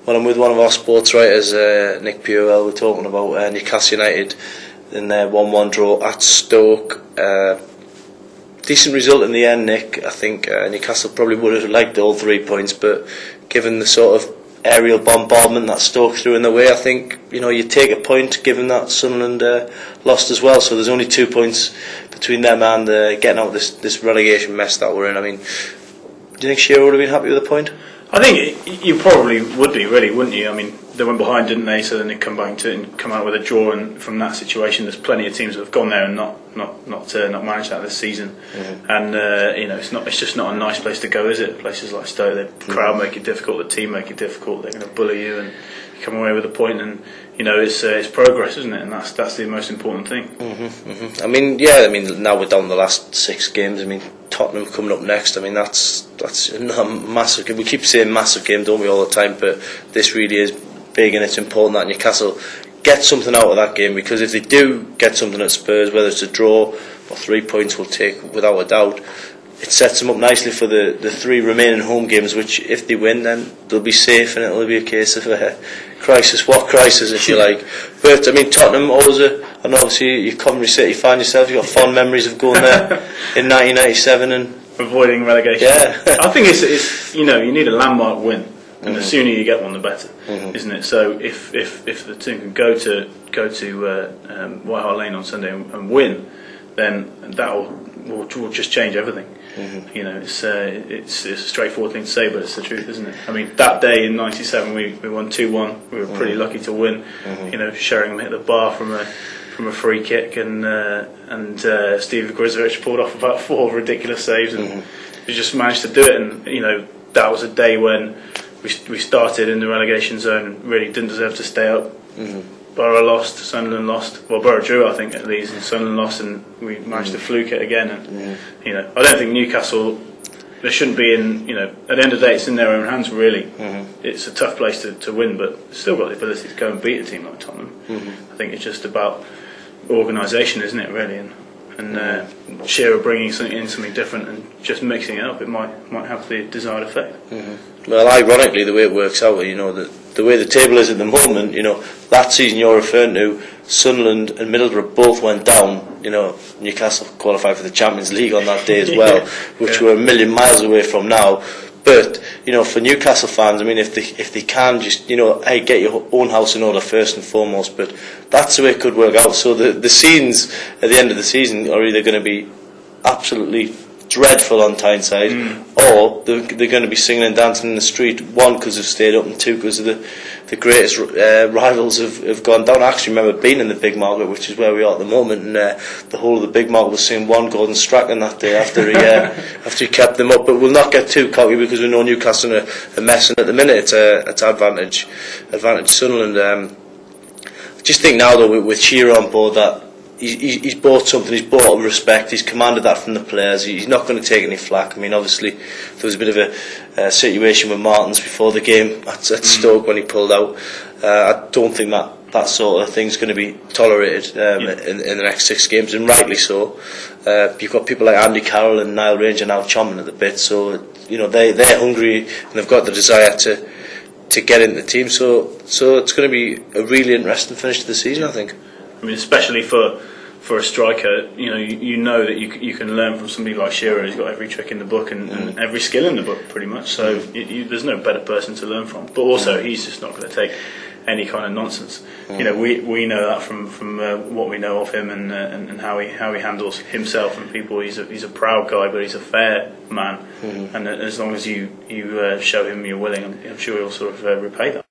Well, I'm with one of our sports writers, Nick Purewal. We're talking about Newcastle United in their 1-1 draw at Stoke. Decent result in the end, Nick. I think Newcastle probably would have liked all 3 points, but given the sort of aerial bombardment that Stoke threw in the way, I think you take a point, given that Sunderland lost as well. So there's only 2 points between them and getting out of this relegation mess that we're in. I mean, do you think Shearer would have been happy with a point? I think you probably would be, really, wouldn't you? I mean, they went behind, didn't they? So then they come back to it and come out with a draw. And from that situation, there's plenty of teams that have gone there and not managed that this season. Mm-hmm. And it's just not a nice place to go, is it? Places like Stoke, the crowd make it difficult, the team make it difficult. They're going to bully you, and you come away with a point. And it's progress, isn't it? And that's the most important thing. Mm-hmm, mm-hmm. I mean, now we're down the last 6 games. I mean, Tottenham coming up next. I mean, that's a massive game. We keep saying massive game, don't we, all the time? But this really is big, and it's important that Newcastle get something out of that game, because if they do get something at Spurs, whether it's a draw or 3 points, we'll take without a doubt. It sets them up nicely for the 3 remaining home games, which if they win, then they'll be safe, and it'll be a case of crisis, what crisis, if you like. But I mean, Tottenham always and obviously you're Coventry City fan yourself. You've got fond memories of going there in 1997 and avoiding relegation. Yeah. I think it's you need a landmark win, and the sooner you get one, the better, isn't it? So if the team can go to White Hart Lane on Sunday and win, then that will just change everything. Mm-hmm. It's a straightforward thing to say, but it's the truth, isn't it? I mean, that day in '97 we won 2-1. We were pretty lucky to win. Mm-hmm. Sheringham hit the bar from a free kick, and Steve Grisovich pulled off about 4 ridiculous saves, and we just managed to do it. And that was a day when we started in the relegation zone and really didn't deserve to stay up. Mm-hmm. Borough lost, Sunderland lost. Well, Borough drew, I think, at least, and Sunderland lost, and we managed to fluke it again. And I don't think Newcastle. They shouldn't be in. At the end of the day, it's in their own hands. Really, it's a tough place to win, but still got the ability to go and beat a team like Tottenham. I think it's just about organisation, isn't it? Really, and Shearer bringing something different and just mixing it up. It might have the desired effect. Well, ironically, the way it works out, the way the table is at the moment, that season you're referring to, Sunderland and Middlesbrough both went down. Newcastle qualified for the Champions League on that day as well, which we're a million miles away from now. But for Newcastle fans, I mean, if they can just hey, get your own house in order first and foremost. But that's the way it could work out. So the scenes at the end of the season are either going to be absolutely dreadful on Tyneside, or they're going to be singing and dancing in the street. 1, because they've stayed up, and 2, because of the greatest rivals have gone down. I actually remember being in the Big Market, which is where we are at the moment, and the whole of the Big Market was singing One Gordon Strachan that day after he kept them up. But we'll not get too cocky, because we know Newcastle are messing at the minute. It's advantage Sunderland. I just think now, though, with Shearer on board, that he's bought something. He's bought respect. He's commanded that from the players. He's not going to take any flack. I mean, obviously there was a bit of a situation with Martins before the game at Stoke when he pulled out. I don't think that sort of thing's going to be tolerated in the next 6 games, and rightly so. You've got people like Andy Carroll and Niall Ranger now chomping at the bit, so they're hungry and they've got the desire to get into the team. So it's going to be a really interesting finish to the season, I think. I mean, especially for a striker, you know that you can learn from somebody like Shearer, who's got every trick in the book and every skill in the book, pretty much. So there's no better person to learn from. But also, he's just not going to take any kind of nonsense. We know that from what we know of him and how he handles himself and people. He's a proud guy, but he's a fair man. And as long as you show him you're willing, I'm sure he'll sort of repay that.